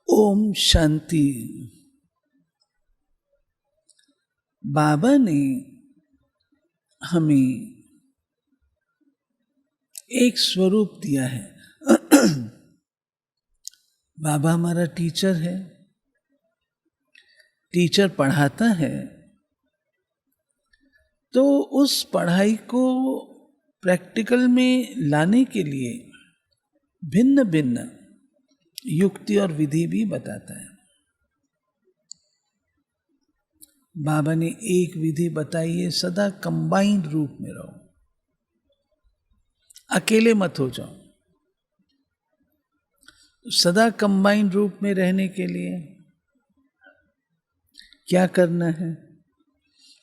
ओम शांति। बाबा ने हमें एक स्वरूप दिया है। बाबा हमारा टीचर है। टीचर पढ़ाता है तो उस पढ़ाई को प्रैक्टिकल में लाने के लिए भिन्न भिन्न युक्ति और विधि भी बताता है। बाबा ने एक विधि बताई है, सदा कंबाइंड रूप में रहो, अकेले मत हो जाओ। सदा कंबाइंड रूप में रहने के लिए क्या करना है?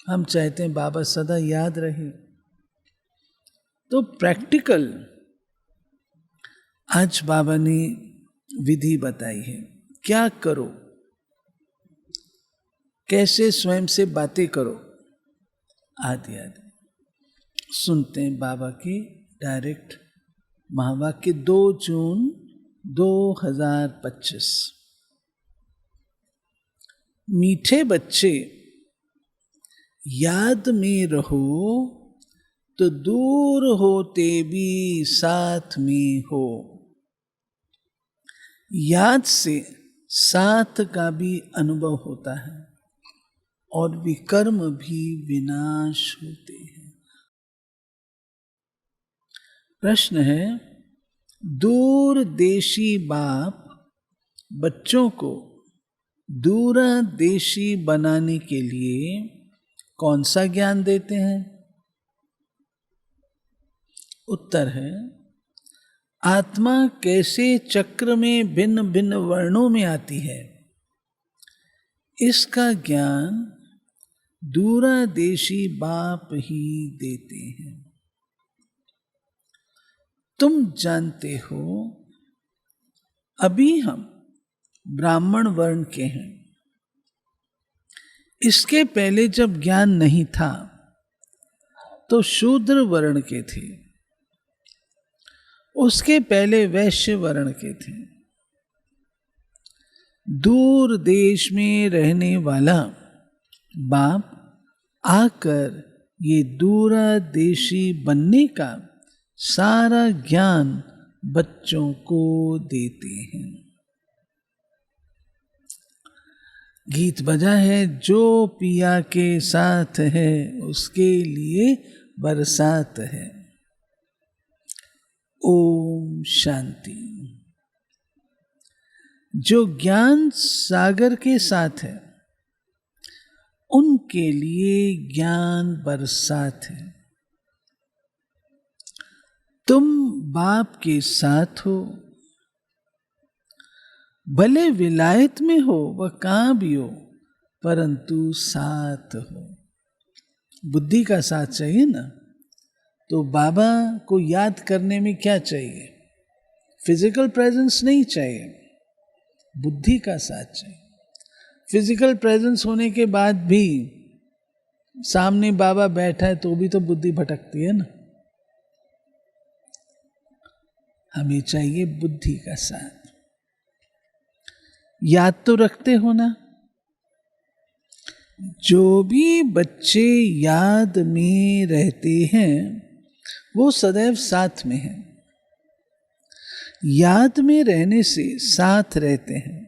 हम चाहते हैं बाबा सदा याद रहे, तो प्रैक्टिकल आज बाबा ने विधि बताई है। क्या करो, कैसे स्वयं से बातें करो, आदि आदि सुनते हैं बाबा की डायरेक्ट महावाक्य 2 जून 2025। मीठे बच्चे, याद में रहो तो दूर होते भी साथ में हो। याद से साथ का भी अनुभव होता है और विकर्म भी विनाश होते हैं। प्रश्न है, दूर देशी बाप बच्चों को दूरदेशी बनाने के लिए कौन सा ज्ञान देते हैं? उत्तर है, आत्मा कैसे चक्र में भिन्न भिन्न वर्णों में आती है, इसका ज्ञान दूरदेशी बाप ही देते हैं। तुम जानते हो, अभी हम ब्राह्मण वर्ण के हैं। इसके पहले जब ज्ञान नहीं था तो शूद्र वर्ण के थे, उसके पहले वैश्य वर्ण के थे। दूर देश में रहने वाला बाप आकर ये दूरदेशी बनने का सारा ज्ञान बच्चों को देते हैं। गीत बजा है, जो पिया के साथ है उसके लिए बरसात है। ओम शांति। जो ज्ञान सागर के साथ है उनके लिए ज्ञान बरसात है। तुम बाप के साथ हो, भले विलायत में हो वह कहाँ भी हो, परंतु साथ हो। बुद्धि का साथ चाहिए ना, तो बाबा को याद करने में क्या चाहिए? फिजिकल प्रेजेंस नहीं चाहिए, बुद्धि का साथ चाहिए। फिजिकल प्रेजेंस होने के बाद भी सामने बाबा बैठा है तो भी तो बुद्धि भटकती है ना। हमें चाहिए बुद्धि का साथ। याद तो रखते हो ना, जो भी बच्चे याद में रहते हैं वो सदैव साथ में हैं। याद में रहने से साथ रहते हैं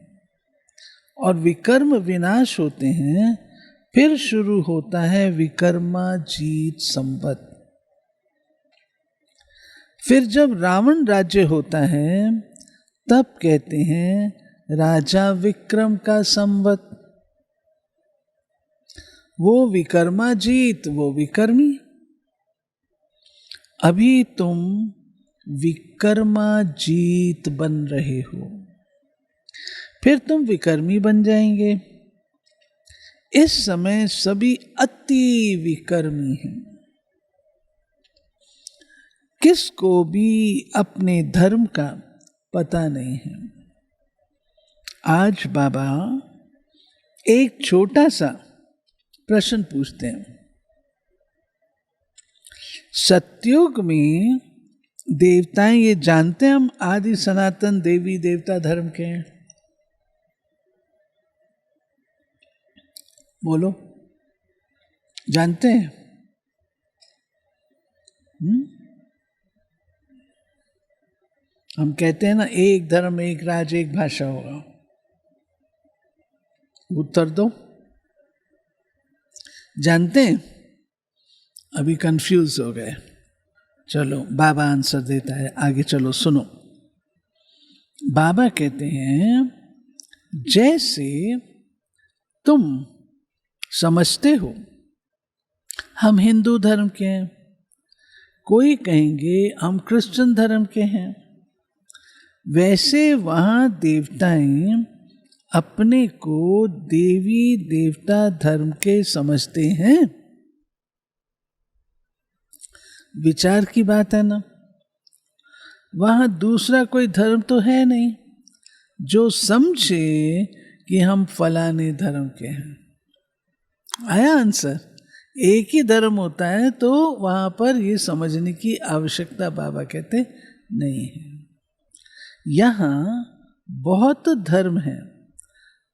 और विकर्म विनाश होते हैं। फिर शुरू होता है विकर्माजीत संवत। फिर जब रावण राज्य होता है तब कहते हैं राजा विक्रम का संवत। वो विकर्माजीत, वो विकर्मी। अभी तुम विकर्माजीत बन रहे हो, फिर तुम विकर्मी बन जाएंगे। इस समय सभी अति विकर्मी हैं। किसको भी अपने धर्म का पता नहीं है। आज बाबा एक छोटा सा प्रश्न पूछते हैं। सतयुग में देवताएं, ये जानते हैं हम आदि सनातन देवी देवता धर्म के हैं। बोलो, जानते हैं? हम कहते हैं ना, एक धर्म एक राज एक भाषा होगा। उत्तर दो, जानते हैं? अभी कंफ्यूज हो गए। चलो बाबा आंसर देता है, आगे चलो सुनो। बाबा कहते हैं, जैसे तुम समझते हो हम हिंदू धर्म के हैं, कोई कहेंगे हम क्रिश्चियन धर्म के हैं, वैसे वहाँ देवताएं अपने को देवी देवता धर्म के समझते हैं। विचार की बात है ना। वहाँ दूसरा कोई धर्म तो है नहीं जो समझे कि हम फलाने धर्म के हैं। आया आंसर? एक ही धर्म होता है तो वहाँ पर ये समझने की आवश्यकता बाबा कहते नहीं है। यहाँ बहुत धर्म है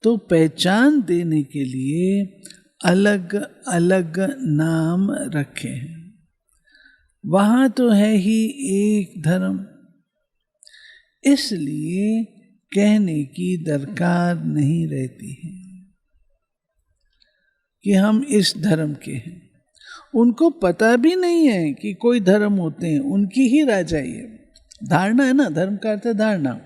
तो पहचान देने के लिए अलग अलग नाम रखे हैं। वहाँ तो है ही एक धर्म, इसलिए कहने की दरकार नहीं रहती है कि हम इस धर्म के हैं। उनको पता भी नहीं है कि कोई धर्म होते हैं, उनकी ही राजाई है। धारणा है ना, धर्म का अर्थ है धारणा।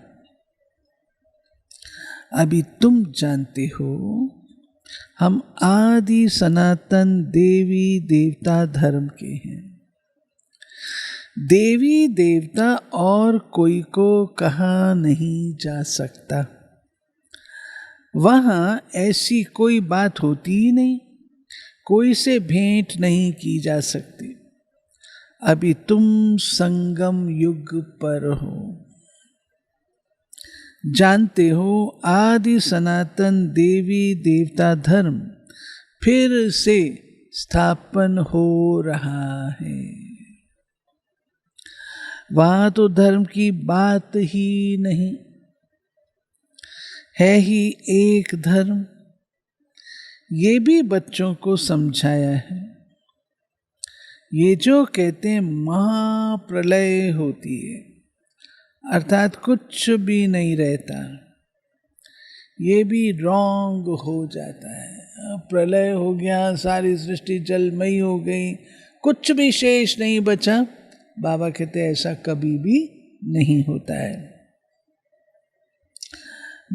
अभी तुम जानते हो हम आदि सनातन देवी देवता धर्म के हैं। देवी देवता और कोई को कहा नहीं जा सकता। वहाँ ऐसी कोई बात होती ही नहीं, कोई से भेंट नहीं की जा सकती। अभी तुम संगम युग पर हो, जानते हो आदि सनातन देवी देवता धर्म फिर से स्थापन हो रहा है। वहाँ तो धर्म की बात ही नहीं, है ही एक धर्म। ये भी बच्चों को समझाया है। ये जो कहते हैं महाप्रलय होती है, अर्थात कुछ भी नहीं रहता, ये भी रॉन्ग हो जाता है। प्रलय हो गया, सारी सृष्टि जलमयी हो गई, कुछ भी शेष नहीं बचा। बाबा कहते हैं ऐसा कभी भी नहीं होता है।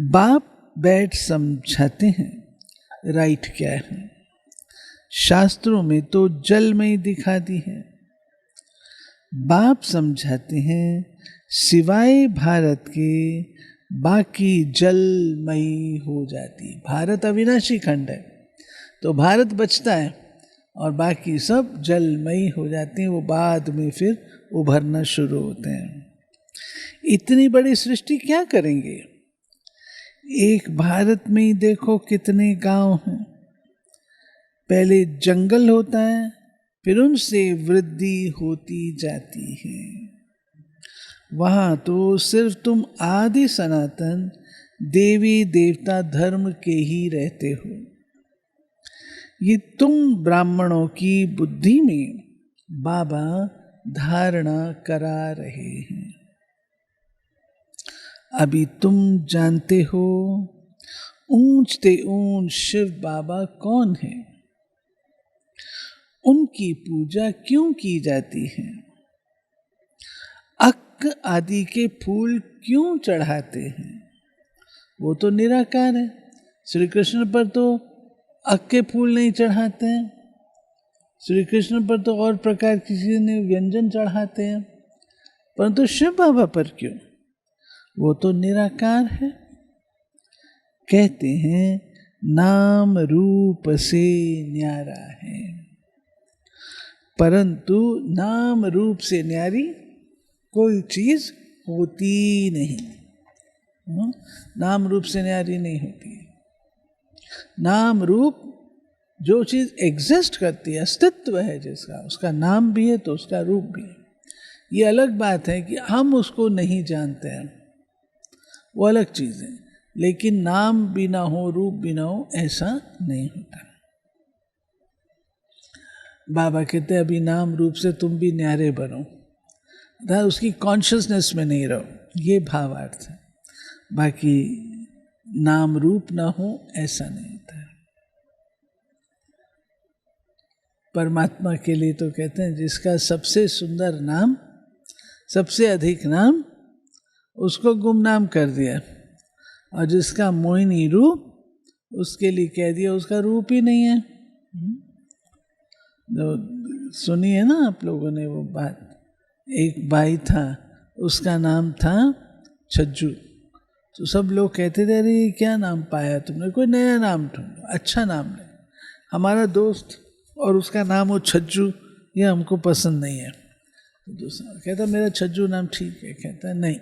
बाप बैठ समझाते हैं राइट क्या है। शास्त्रों में तो जलमयी दिखा दी है। बाप समझाते हैं सिवाय भारत के बाकी जलमयी हो जाती। भारत अविनाशी खंड है तो भारत बचता है और बाकी सब जलमयी हो जाती हैं। वो बाद में फिर उभरना शुरू होते हैं। इतनी बड़ी सृष्टि क्या करेंगे? एक भारत में ही देखो कितने गांव हैं। पहले जंगल होता है, फिर उनसे वृद्धि होती जाती है। वहाँ तो सिर्फ तुम आदि सनातन देवी देवता धर्म के ही रहते हो। ये तुम ब्राह्मणों की बुद्धि में बाबा धारणा करा रहे हैं। अभी तुम जानते हो ऊंचते ऊंच शिव बाबा कौन है, उनकी पूजा क्यों की जाती है, अक आदि के फूल क्यों चढ़ाते हैं। वो तो निराकार है। श्री कृष्ण पर तो अक के फूल नहीं चढ़ाते हैं, श्री कृष्ण पर तो और प्रकार किसी ने व्यंजन चढ़ाते हैं, परंतु शिव बाबा पर क्यों? वो तो निराकार है। कहते हैं नाम रूप से न्यारा है, परंतु नाम रूप से न्यारी कोई चीज होती नहीं। नाम रूप से न्यारी नहीं होती। नाम रूप जो चीज एग्जिस्ट करती है, अस्तित्व है जिसका, उसका नाम भी है तो उसका रूप भी है। ये अलग बात है कि हम उसको नहीं जानते हैं, वो अलग चीज है। लेकिन नाम भी ना हो, रूप भी ना हो, ऐसा नहीं होता। बाबा कहते अभी नाम रूप से तुम भी न्यारे बनो, उसकी कॉन्शियसनेस में नहीं रहो, ये भावार्थ है। बाकी नाम रूप ना हो ऐसा नहीं होता है। परमात्मा के लिए तो कहते हैं जिसका सबसे सुंदर नाम, सबसे अधिक नाम, उसको गुमनाम कर दिया, और जिसका मोहिनी रूप, उसके लिए कह दिया उसका रूप ही नहीं है। जो सुनी है ना आप लोगों ने वो बात, एक भाई था, उसका नाम था छज्जू। तो सब लोग कहते थे अरे क्या नाम पाया तुमने, कोई नया नाम ढूंढो, अच्छा नाम नहीं। हमारा दोस्त और उसका नाम हो छज्जू, ये हमको पसंद नहीं है। तो दूसरा कहता मेरा छज्जू नाम ठीक है, कहता है नहीं।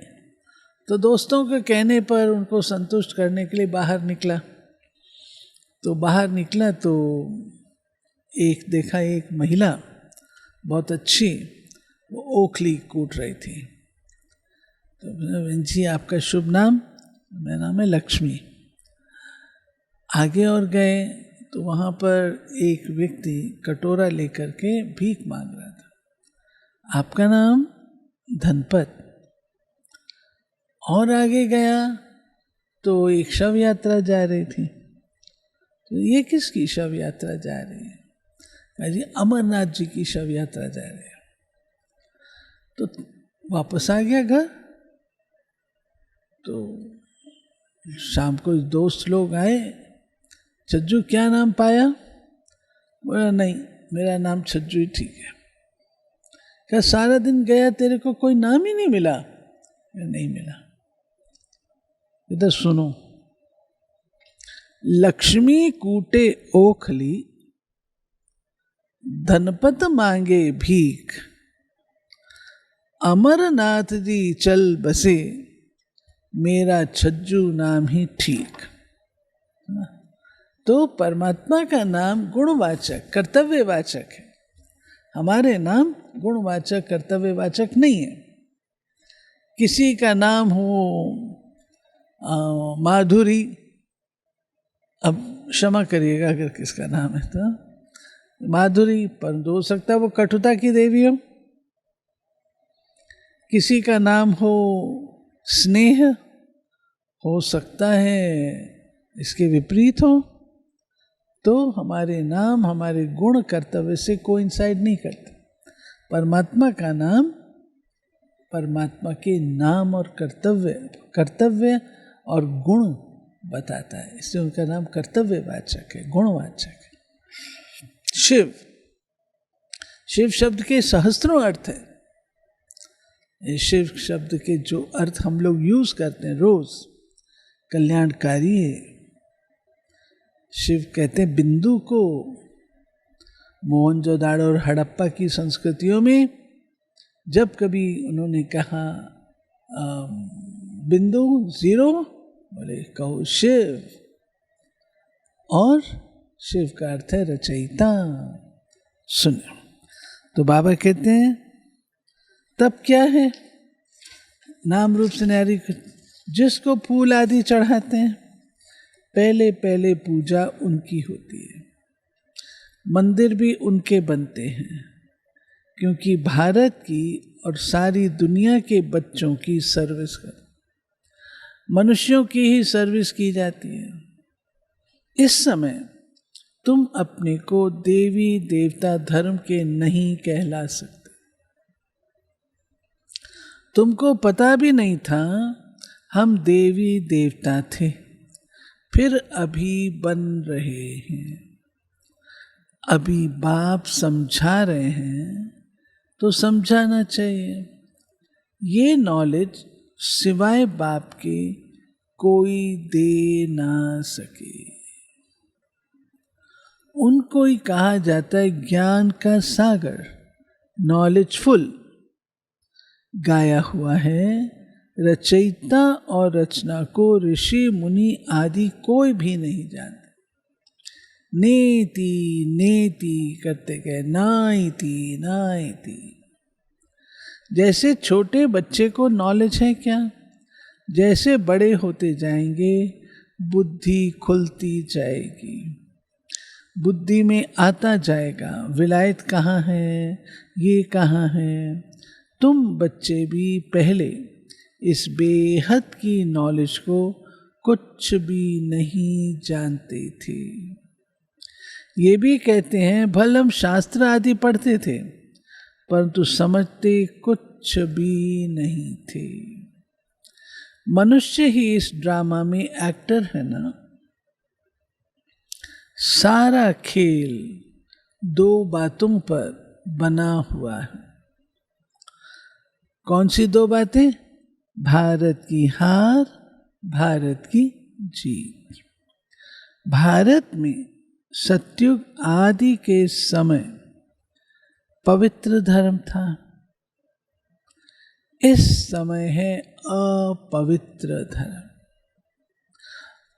तो दोस्तों के कहने पर उनको संतुष्ट करने के लिए बाहर निकला। तो बाहर निकला तो देखा एक महिला बहुत अच्छी, वो ओखली कूट रही थी। तो बहन जी आपका शुभ नाम? मेरा नाम है लक्ष्मी। आगे और गए तो वहाँ पर एक व्यक्ति कटोरा लेकर के भीख मांग रहा था। आपका नाम? धनपत। और आगे गया तो एक शव यात्रा जा रही थी। तो ये किसकी शव यात्रा जा रही है? कहा जी अमरनाथ जी की शव यात्रा जा रही है। तो वापस आ गया घर। तो शाम को दोस्त लोग आए, छज्जू क्या नाम पाया? बोला नहीं मेरा नाम छज्जू ही ठीक है। क्या सारा दिन गया तेरे को कोई नाम ही नहीं मिला? नहीं मिला। इधर सुनो, लक्ष्मी कूटे ओखली, धनपत मांगे भीख, अमरनाथ जी चल बसे, मेरा छज्जू नाम ही ठीक। तो परमात्मा का नाम गुणवाचक, कर्तव्यवाचक है। हमारे नाम गुणवाचक, कर्तव्यवाचक नहीं है। किसी का नाम हो माधुरी, अब क्षमा करिएगा अगर किसका नाम है तो माधुरी, पर हो सकता है वो कटुता की देवी हो। किसी का नाम हो स्नेह, हो सकता है इसके विपरीत हो। तो हमारे नाम हमारे गुण कर्तव्य से कोइंसाइड नहीं करते। परमात्मा का नाम परमात्मा के नाम और कर्तव्य और गुण बताता है, इसलिए उनका नाम कर्तव्यवाचक है, गुणवाचक है। शिव शब्द के सहस्त्रों अर्थ है। शिव शब्द के जो अर्थ हम लोग यूज करते हैं रोज, कल्याणकारी है। शिव कहते हैं बिंदु को। मोहनजोदाड़ो और हड़प्पा की संस्कृतियों में जब कभी उन्होंने कहा बिंदु जीरो, बोले कहो शिव। और शिव का अर्थ है रचयिता। सुनो, तो बाबा कहते हैं तब क्या है नाम रूप से न्यारी, जिसको फूल आदि चढ़ाते हैं पहले पहले पूजा उनकी होती है। मंदिर भी उनके बनते हैं, क्योंकि भारत की और सारी दुनिया के बच्चों की सर्विस कर, मनुष्यों की ही सर्विस की जाती है। इस समय तुम अपने को देवी देवता धर्म के नहीं कहला सकते। तुमको पता भी नहीं था हम देवी देवता थे, फिर अभी बन रहे हैं। अभी बाप समझा रहे हैं तो समझाना चाहिए। ये नॉलेज सिवाय बाप के कोई दे ना सके। उनको ही कहा जाता है ज्ञान का सागर, नॉलेजफुल। गाया हुआ है रचयिता और रचना को ऋषि मुनि आदि कोई भी नहीं जानते। नेति नेति करते गए, नाइति नाइति। जैसे छोटे बच्चे को नॉलेज है क्या, जैसे बड़े होते जाएंगे बुद्धि खुलती जाएगी। बुद्धि में आता जाएगा विलायत कहाँ है, ये कहाँ है। तुम बच्चे भी पहले इस बेहद की नॉलेज को कुछ भी नहीं जानते थे। ये भी कहते हैं भले हम शास्त्र आदि पढ़ते थे परंतु समझते कुछ भी नहीं थे। मनुष्य ही इस ड्रामा में एक्टर है ना। सारा खेल दो बातों पर बना हुआ है। कौन सी दो बातें? भारत की हार, भारत की जीत। भारत में सतयुग आदि के समय पवित्र धर्म था। इस समय है अपवित्र धर्म।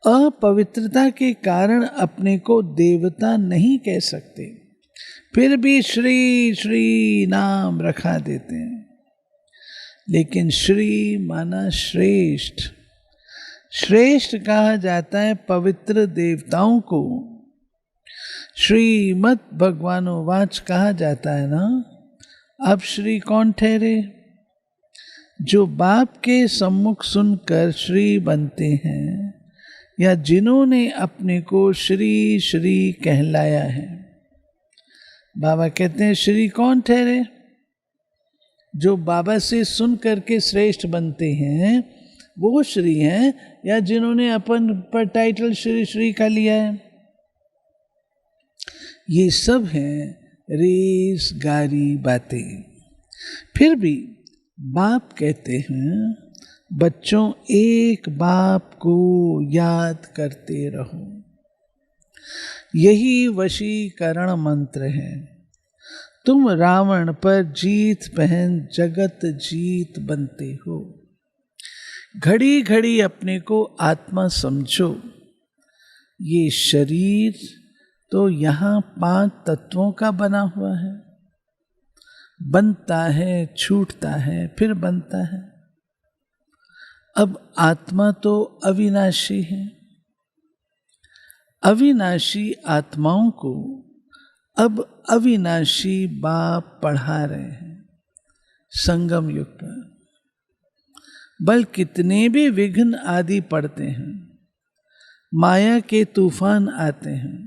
अपवित्रता के कारण अपने को देवता नहीं कह सकते, फिर भी श्री श्री नाम रखा देते हैं। लेकिन श्री माना श्रेष्ठ। श्रेष्ठ कहा जाता है पवित्र देवताओं को। श्रीमद् भगवानोवाच कहा जाता है ना। अब श्री कौन ठहरे? जो बाप के सम्मुख सुनकर श्री बनते हैं या जिन्होंने अपने को श्री श्री कहलाया है। बाबा कहते हैं श्री कौन ठहरे? जो बाबा से सुन करके श्रेष्ठ बनते हैं वो श्री हैं, या जिन्होंने अपन पर टाइटल श्री श्री का लिया है। ये सब हैं रेस गारी बातें। फिर भी बाप कहते हैं बच्चों एक बाप को याद करते रहो। यही वशीकरण मंत्र है। तुम रावण पर जीत पहन जगत जीत बनते हो। घड़ी घड़ी अपने को आत्मा समझो। ये शरीर तो यहाँ 5 तत्वों का बना हुआ है। बनता है, छूटता है, फिर बनता है। अब आत्मा तो अविनाशी है। अविनाशी आत्माओं को अब अविनाशी बाप पढ़ा रहे हैं संगम युग पर। बल कितने भी विघ्न आदि पड़ते हैं, माया के तूफान आते हैं,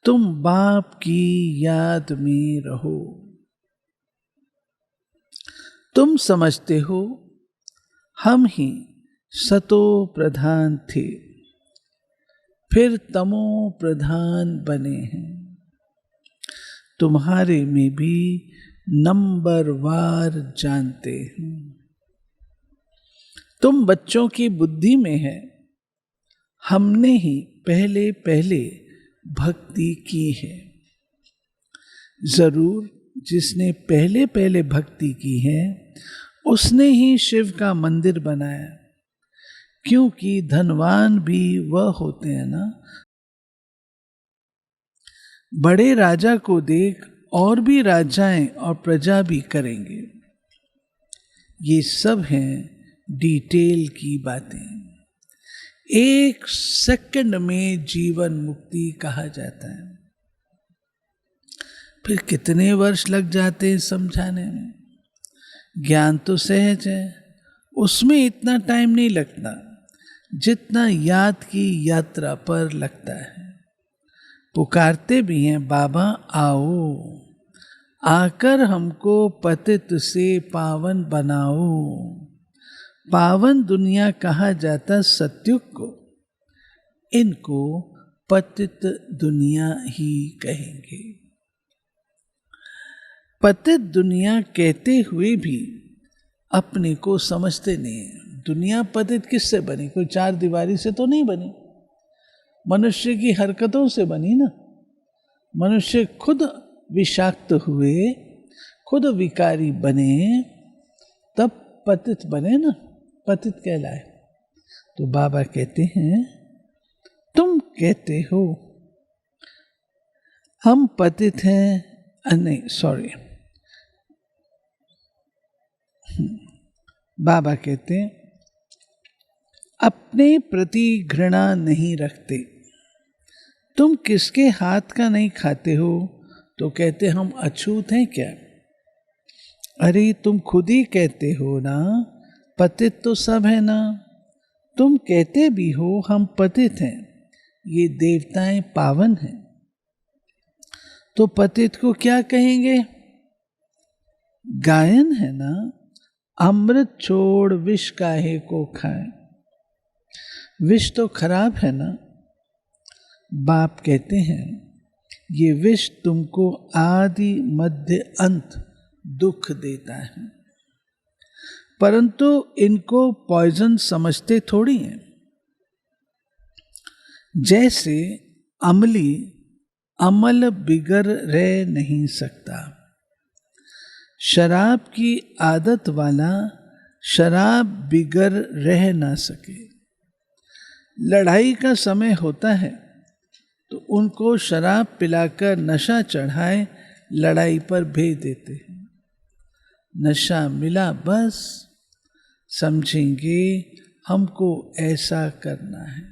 तुम बाप की याद में रहो। तुम समझते हो हम ही सतो प्रधान थे, फिर तमो प्रधान बने हैं। तुम्हारे में भी नंबरवार जानते हैं। तुम बच्चों की बुद्धि में है हमने ही पहले पहले भक्ति की है। जरूर जिसने पहले पहले भक्ति की है उसने ही शिव का मंदिर बनाया, क्योंकि धनवान भी वह होते हैं ना। बड़े राजा को देख और भी राजाएं और प्रजा भी करेंगे। ये सब हैं डिटेल की बातें। 1 सेकंड में जीवन मुक्ति कहा जाता है, फिर कितने वर्ष लग जाते हैं समझाने में। ज्ञान तो सहज है, उसमें इतना टाइम नहीं लगता जितना याद की यात्रा पर लगता है। पुकारते भी हैं बाबा आओ, आकर हमको पतित से पावन बनाओ। पावन दुनिया कहा जाता सतयुग को, इनको पतित दुनिया ही कहेंगे। पतित दुनिया कहते हुए भी अपने को समझते नहीं है। दुनिया पतित किससे बनी? कोई 4 दीवारी से तो नहीं बनी, मनुष्य की हरकतों से बनी ना। मनुष्य खुद विषाक्त हुए, खुद विकारी बने, तब पतित बने ना, पतित कहलाए। तो बाबा कहते हैं तुम कहते हो हम पतित हैं, नहीं सॉरी, बाबा कहते हैं अपने प्रति घृणा नहीं रखते, तुम किसके हाथ का नहीं खाते हो तो कहते हम अछूत हैं क्या? अरे तुम खुद ही कहते हो ना, पतित तो सब है ना। तुम कहते भी हो हम पतित हैं, ये देवताएं पावन हैं, तो पतित को क्या कहेंगे? गायन है ना, अमृत छोड़ विष काहे को खाए। विष तो खराब है ना। बाप कहते हैं ये विष तुमको आदि मध्य अंत दुख देता है, परंतु इनको पॉइजन समझते थोड़ी हैं। जैसे अमली अमल बिगर रह नहीं सकता, शराब की आदत वाला शराब बिगर रह ना सके। लड़ाई का समय होता है तो उनको शराब पिलाकर नशा चढ़ाए लड़ाई पर भेज देते हैं। नशा मिला बस समझेंगे हमको ऐसा करना है।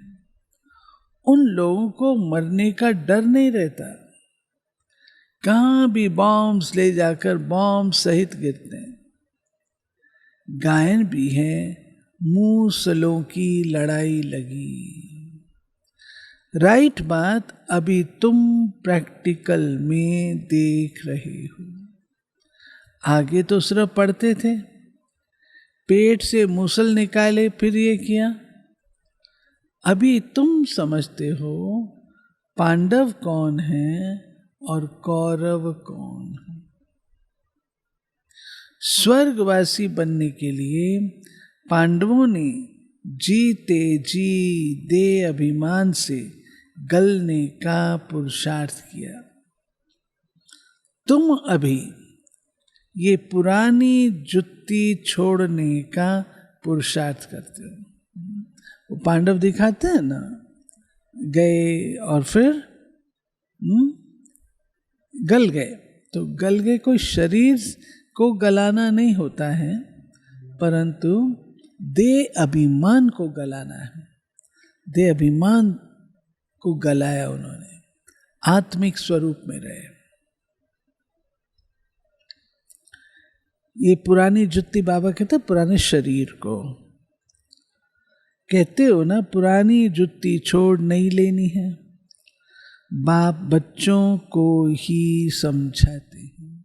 उन लोगों को मरने का डर नहीं रहता, कहाँ भी बॉम्ब्स ले जाकर बॉम्ब सहित गिरते हैं। गायन भी है, मूसलों की लड़ाई लगी। राइट बात अभी तुम प्रैक्टिकल में देख रहे हो। आगे तो सिर्फ पढ़ते थे, पेट से मूसल निकाले फिर ये किया। अभी तुम समझते हो पांडव कौन है और कौरव कौन है। स्वर्गवासी बनने के लिए पांडवों ने जीते जी दे अभिमान से गलने का पुरुषार्थ किया। तुम अभी ये पुरानी जुत्ती छोड़ने का पुरुषार्थ करते हो। वो पांडव दिखाते हैं ना, गए और फिर गल गए। तो गल गए कोई शरीर को गलाना नहीं होता है, परंतु देह अभिमान को गलाना है। देह अभिमान को गलाया उन्होंने, आत्मिक स्वरूप में रहे। ये पुरानी जुत्ती बाबा कहते पुराने शरीर को। कहते हो ना पुरानी जुत्ती छोड़ नहीं लेनी है। बाप बच्चों को ही समझाते हैं।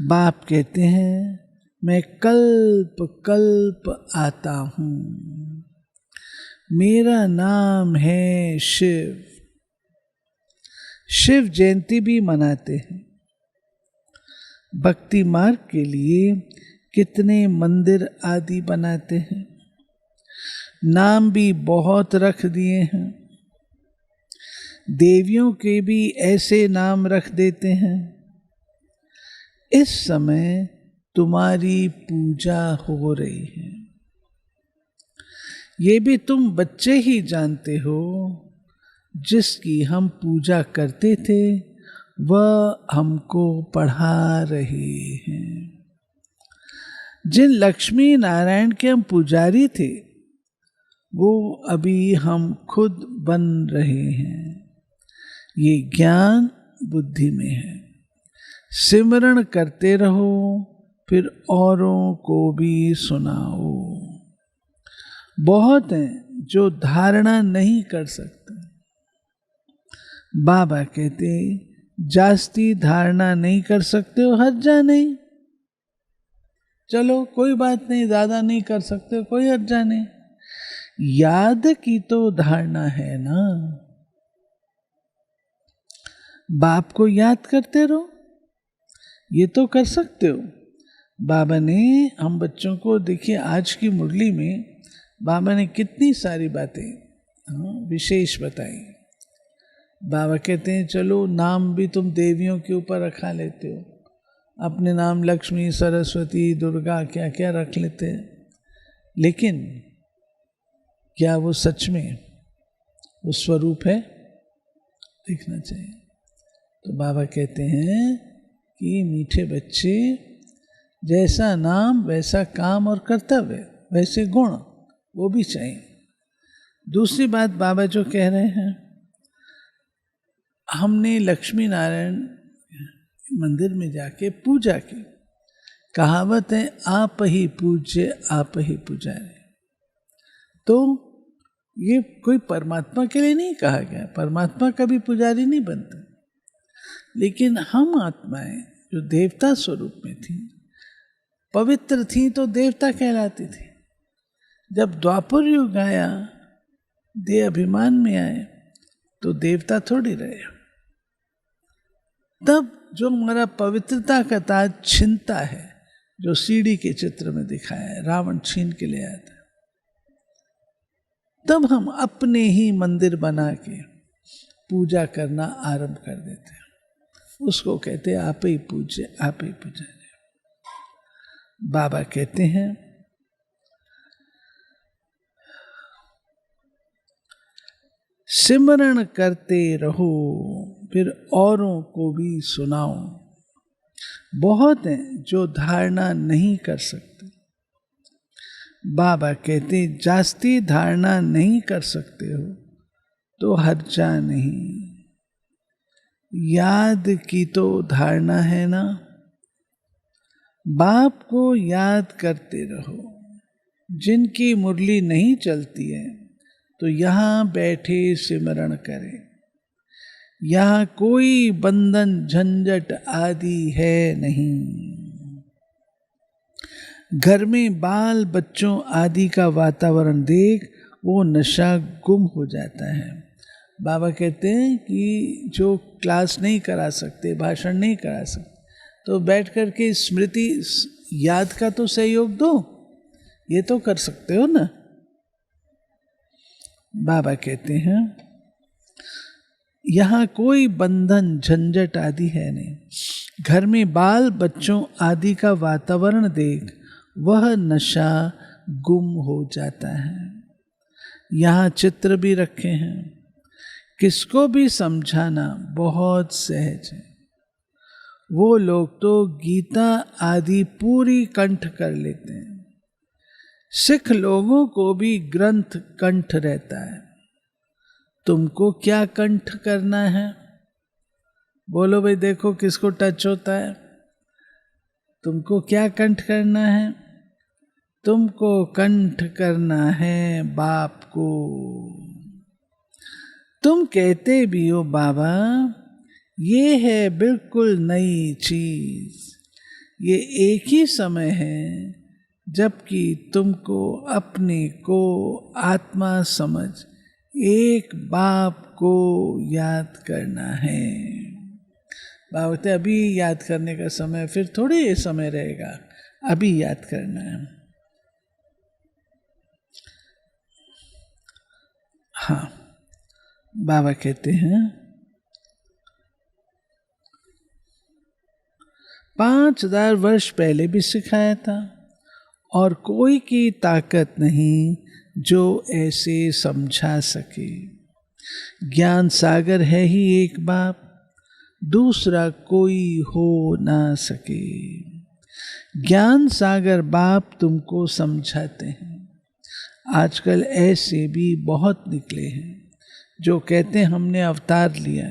बाप कहते हैं मैं कल्प कल्प आता हूं, मेरा नाम है शिव। शिव जयंती भी मनाते हैं। भक्ति मार्ग के लिए कितने मंदिर आदि बनाते हैं, नाम भी बहुत रख दिए हैं। देवियों के भी ऐसे नाम रख देते हैं। इस समय तुम्हारी पूजा हो रही है। ये भी तुम बच्चे ही जानते हो, जिसकी हम पूजा करते थे वह हमको पढ़ा रहे हैं। जिन लक्ष्मी नारायण के हम पुजारी थे वो अभी हम खुद बन रहे हैं। ये ज्ञान बुद्धि में है। सिमरण करते रहो, फिर औरों को भी सुनाओ। बहुत हैं जो धारणा नहीं कर सकते। बाबा कहते जास्ती धारणा नहीं कर सकते हो, हर्जा नहीं। चलो कोई बात नहीं, ज़्यादा नहीं कर सकते, कोई हर्जा नहीं। याद की तो धारणा है ना। बाप को याद करते रहो, ये तो कर सकते हो। बाबा ने हम बच्चों को देखिए आज की मुरली में बाबा ने कितनी सारी बातें विशेष बताई। बाबा कहते हैं चलो नाम भी तुम देवियों के ऊपर रखा लेते हो, अपने नाम लक्ष्मी सरस्वती दुर्गा क्या क्या रख लेते हैं, लेकिन क्या वो सच में वो स्वरूप है? देखना चाहिए। तो बाबा कहते हैं कि मीठे बच्चे, जैसा नाम वैसा काम और कर्तव्य, वैसे गुण वो भी चाहिए। दूसरी बात बाबा जो कह रहे हैं, हमने लक्ष्मी नारायण मंदिर में जाके पूजा की। कहावत है, आप ही पूज्य आप ही पुजारी। तो ये कोई परमात्मा के लिए नहीं कहा गया, परमात्मा कभी पुजारी नहीं बनता। लेकिन हम आत्माएं जो देवता स्वरूप में थी, पवित्र थी, तो देवता कहलाती थी। जब द्वापर युग आया, देह अभिमान में आए, तो देवता थोड़ी रहे। तब जो हमारा पवित्रता का ताज छिनता है, जो सीढ़ी के चित्र में दिखाया है, रावण छीन के ले आता है, तब हम अपने ही मंदिर बना के पूजा करना आरंभ कर देते हैं। उसको कहते हैं आप ही पूज्य आप ही पुजारी। बाबा कहते हैं, सिमरण करते रहो, फिर औरों को भी सुनाओ। बहुत हैं जो धारणा नहीं कर सकते। बाबा कहते, जास्ती धारणा नहीं कर सकते हो तो हर्जा नहीं, याद की तो धारणा है ना। बाप को याद करते रहो। जिनकी मुरली नहीं चलती है तो यहाँ बैठे सिमरण करें। यहाँ कोई बंधन झंझट आदि है नहीं। घर में बाल बच्चों आदि का वातावरण देख वो नशा गुम हो जाता है। बाबा कहते हैं कि जो क्लास नहीं करा सकते, भाषण नहीं करा सकते, तो बैठ कर के स्मृति याद का तो सहयोग दो, ये तो कर सकते हो ना। बाबा कहते हैं, यहाँ कोई बंधन झंझट आदि है नहीं। घर में बाल बच्चों आदि का वातावरण देख वह नशा गुम हो जाता है। यहाँ चित्र भी रखे हैं, किसको भी समझाना बहुत सहज है। वो लोग तो गीता आदि पूरी कंठ कर लेते हैं। सिख लोगों को भी ग्रंथ कंठ रहता है। तुमको क्या कंठ करना है? बोलो भाई, देखो किसको टच होता है। तुमको क्या कंठ करना है? तुमको कंठ करना है बाप को। तुम कहते भी हो बाबा ये है बिल्कुल नई चीज, ये एक ही समय है जबकि तुमको अपने को आत्मा समझ एक बाप को याद करना है। बाबा कहते अभी याद करने का समय, फिर थोड़ी ये समय रहेगा, अभी याद करना है। हाँ, बाबा कहते हैं 5000 वर्ष पहले भी सिखाया था और कोई की ताकत नहीं जो ऐसे समझा सके। ज्ञान सागर है ही एक बाप, दूसरा कोई हो ना सके। ज्ञान सागर बाप तुमको समझाते हैं। आजकल ऐसे भी बहुत निकले हैं जो कहते हैं हमने अवतार लिया,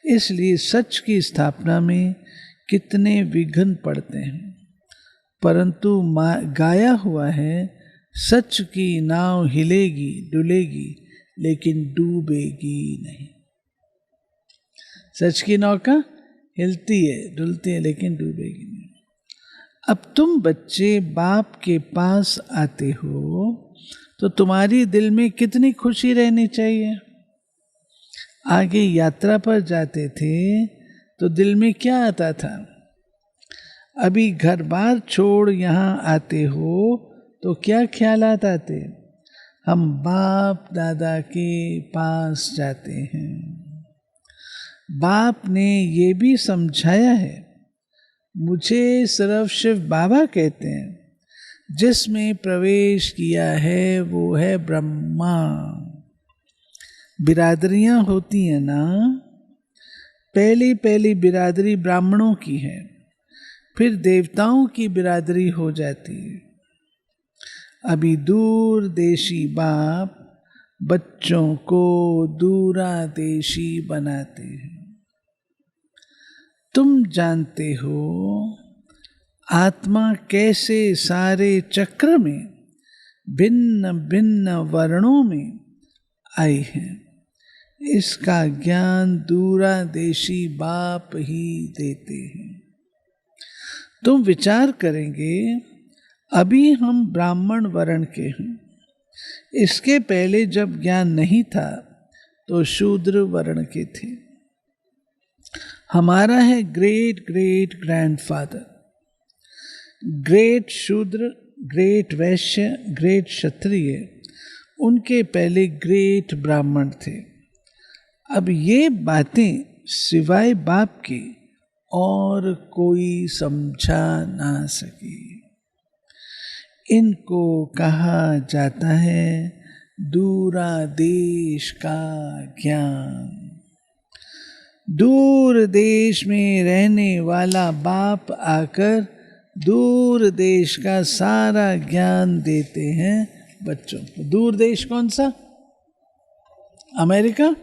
इसलिए सच की स्थापना में कितने विघ्न पड़ते हैं। परंतु गाया हुआ है, सच की नाव हिलेगी डुलेगी लेकिन डूबेगी नहीं। सच की नौका हिलती है डुलती है लेकिन डूबेगी नहीं। अब तुम बच्चे बाप के पास आते हो तो तुम्हारी दिल में कितनी खुशी रहनी चाहिए। आगे यात्रा पर जाते थे तो दिल में क्या आता था? अभी घर बार छोड़ यहाँ आते हो तो क्या ख्यालात आते? हम बाप दादा के पास जाते हैं। बाप ने ये भी समझाया है, मुझे सिर्फ शिव बाबा कहते हैं, जिसमें प्रवेश किया है वो है ब्रह्मा। बिरादरियां होती हैं ना, पहली पहली बिरादरी ब्राह्मणों की है, फिर देवताओं की बिरादरी हो जाती है। अभी दूर देशी बाप बच्चों को दूरा देशी बनाते हैं। तुम जानते हो आत्मा कैसे सारे चक्र में भिन्न भिन्न वर्णों में आई है, इसका ज्ञान दूरादेशी बाप ही देते हैं। तुम विचार करेंगे, अभी हम ब्राह्मण वर्ण के हैं, इसके पहले जब ज्ञान नहीं था तो शूद्र वर्ण के थे। हमारा है ग्रेट ग्रेट ग्रैंडफादर, ग्रेट शूद्र, ग्रेट वैश्य, ग्रेट क्षत्रिय, उनके पहले ग्रेट ब्राह्मण थे। अब ये बातें सिवाय बाप के और कोई समझा ना सके। इनको कहा जाता है दूरादेश का ज्ञान। दूर देश में रहने वाला बाप आकर दूर देश का सारा ज्ञान देते हैं बच्चों को। दूर देश कौन सा? अमेरिका?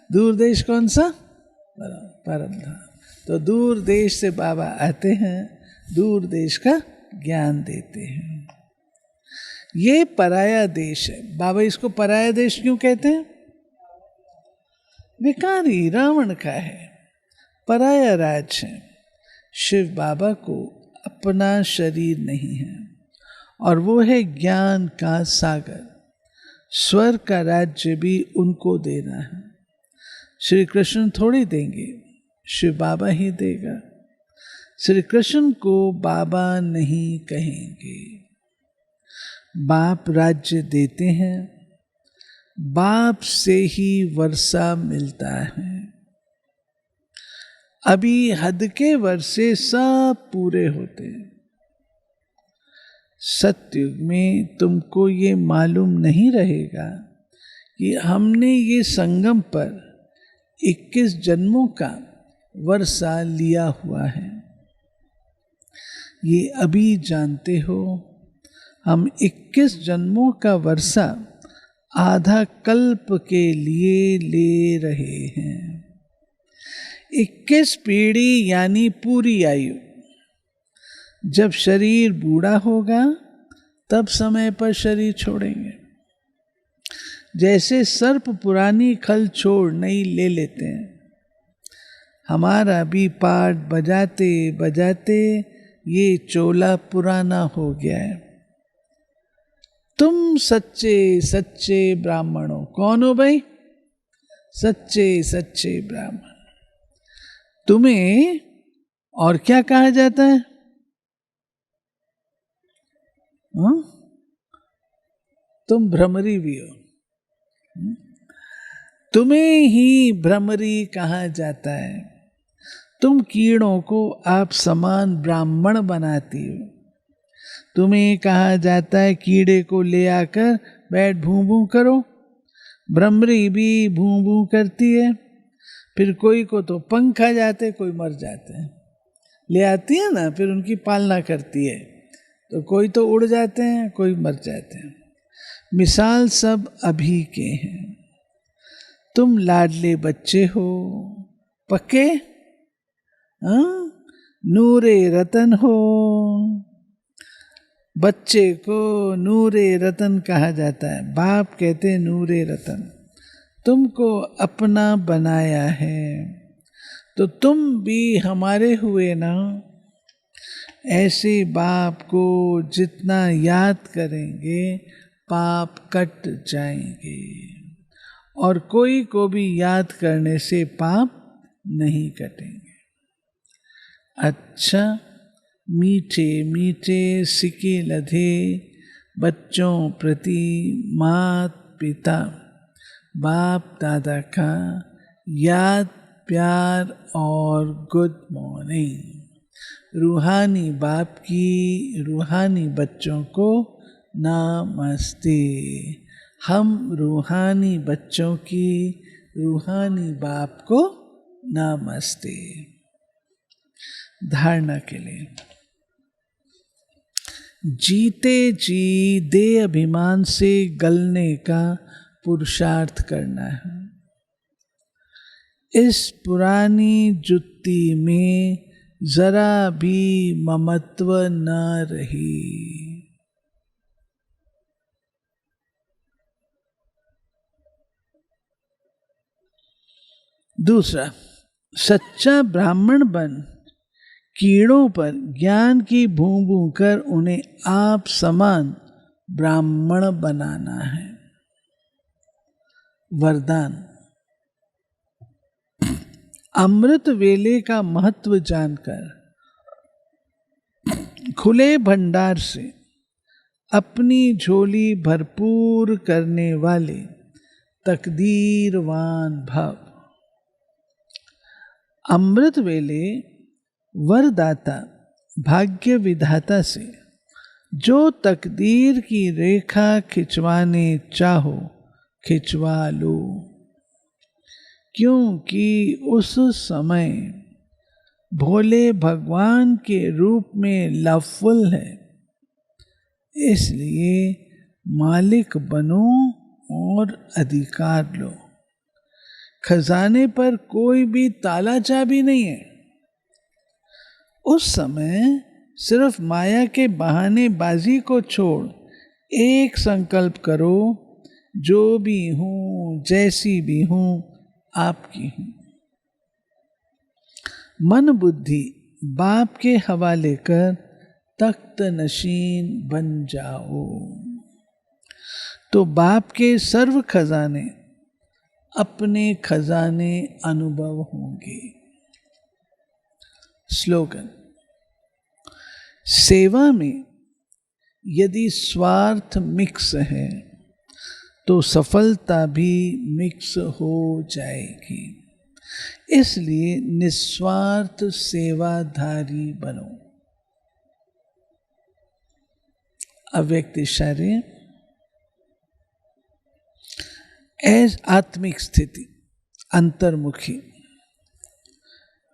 दूर देश कौन सा? परमधाम। तो दूर देश से बाबा आते हैं, दूर देश का ज्ञान देते हैं। ये पराया देश है। बाबा इसको पराया देश क्यों कहते हैं? विकारी रावण का है, पराया राज है। शिव बाबा को अपना शरीर नहीं है और वो है ज्ञान का सागर। स्वर्ग का राज्य भी उनको देना है। श्री कृष्ण थोड़ी देंगे, शिव बाबा ही देगा। श्री कृष्ण को बाबा नहीं कहेंगे। बाप राज्य देते हैं, बाप से ही वर्षा मिलता है। अभी हद के वर्षे सब पूरे होते हैं। सतयुग में तुमको ये मालूम नहीं रहेगा कि हमने ये संगम पर 21 जन्मों का वर्षा लिया हुआ है। ये अभी जानते हो, हम 21 जन्मों का वर्षा आधा कल्प के लिए ले रहे हैं। 21 पीढ़ी यानी पूरी आयु। जब शरीर बूढ़ा होगा तब समय पर शरीर छोड़ेंगे। जैसे सर्प पुरानी खल छोड़ नई ले लेते हैं, हमारा भी पाठ बजाते बजाते ये चोला पुराना हो गया है। तुम सच्चे सच्चे ब्राह्मण हो। कौन हो भाई? सच्चे सच्चे ब्राह्मण। तुम्हें और क्या कहा जाता है? तुम भ्रमरी भी हो। तुम्हें ही भ्रमरी कहा जाता है। तुम कीड़ों को आप समान ब्राह्मण बनाती हो। तुम्हें कहा जाता है कीड़े को ले आकर बैठ भूं भूं करो। भ्रमरी भी भूं भूं करती है। फिर कोई को तो पंख आ जाते, कोई मर जाते हैं। ले आती है ना, फिर उनकी पालना करती है, तो कोई तो उड़ जाते हैं, कोई मर जाते हैं। मिसाल सब अभी के हैं। तुम लाडले बच्चे हो, पक्के? नूरे रतन हो। बच्चे को नूरे रतन कहा जाता है। बाप कहते हैं नूरे रतन। तुमको अपना बनाया है तो तुम भी हमारे हुए ना। ऐसे बाप को जितना याद करेंगे पाप कट जाएंगे, और कोई को भी याद करने से पाप नहीं कटेंगे। अच्छा, मीठे मीठे सिके लधे बच्चों प्रति मात पिता बाप दादा का याद, प्यार और गुड मॉर्निंग। रूहानी बाप की रूहानी बच्चों को नमस्ते। हम रूहानी बच्चों की रूहानी बाप को नमस्ते। धारणा के लिए, जीते जी देह अभिमान से गलने का पुरुषार्थ करना है। इस पुरानी जुत्ती में जरा भी ममत्व न रही। दूसरा, सच्चा ब्राह्मण बन कीड़ों पर ज्ञान की भूं भूं कर उन्हें आप समान ब्राह्मण बनाना है। वरदान, अमृत वेले का महत्व जानकर खुले भंडार से अपनी झोली भरपूर करने वाले तकदीरवान भव। अमृत वेले वरदाता भाग्य विधाता से जो तकदीर की रेखा खिंचवाने चाहो खिंचवा लो, क्योंकि उस समय भोले भगवान के रूप में लवफुल है। इसलिए मालिक बनो और अधिकार लो। खजाने पर कोई भी ताला चाबी नहीं है। उस समय सिर्फ माया के बहानेबाजी को छोड़ एक संकल्प करो, जो भी हूं जैसी भी हूं आपकी हूं। मन बुद्धि बाप के हवाले कर तख्त नशीन बन जाओ, तो बाप के सर्व खजाने अपने खजाने अनुभव होंगे। स्लोगन, सेवा में यदि स्वार्थ मिक्स है तो सफलता भी मिक्स हो जाएगी। इसलिए निस्वार्थ सेवाधारी बनो। अव्यक्त इशारे, ऐस आत्मिक स्थिति अंतर्मुखी।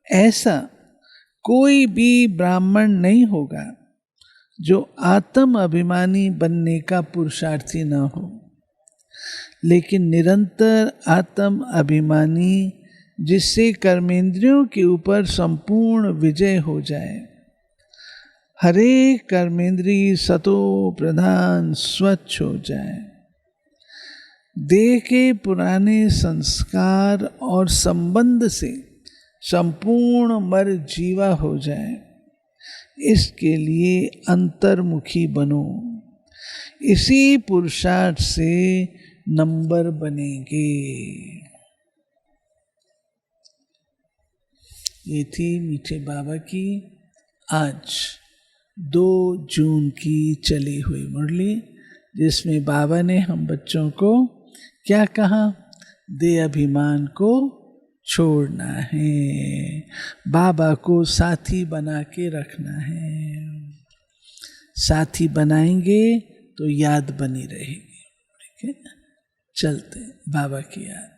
ऐसा कोई भी ब्राह्मण नहीं होगा जो आत्म अभिमानी बनने का पुरुषार्थी न हो, लेकिन निरंतर आत्म अभिमानी जिससे कर्मेंद्रियों के ऊपर संपूर्ण विजय हो जाए। हरे कर्मेंद्री सतो प्रधान स्वच्छ हो जाए। देह के पुराने संस्कार और संबंध से संपूर्ण मर जीवा हो जाए। इसके लिए अंतर्मुखी बनो। इसी पुरुषार्थ से नंबर बनेंगे। ये थी मीठे बाबा की आज 2 जून की चली हुई मुरली, जिसमें बाबा ने हम बच्चों को क्या कहा? दे अभिमान को छोड़ना है, बाबा को साथी बना के रखना है। साथी बनाएंगे तो याद बनी रहेगी। ठीक है, चलते बाबा की याद।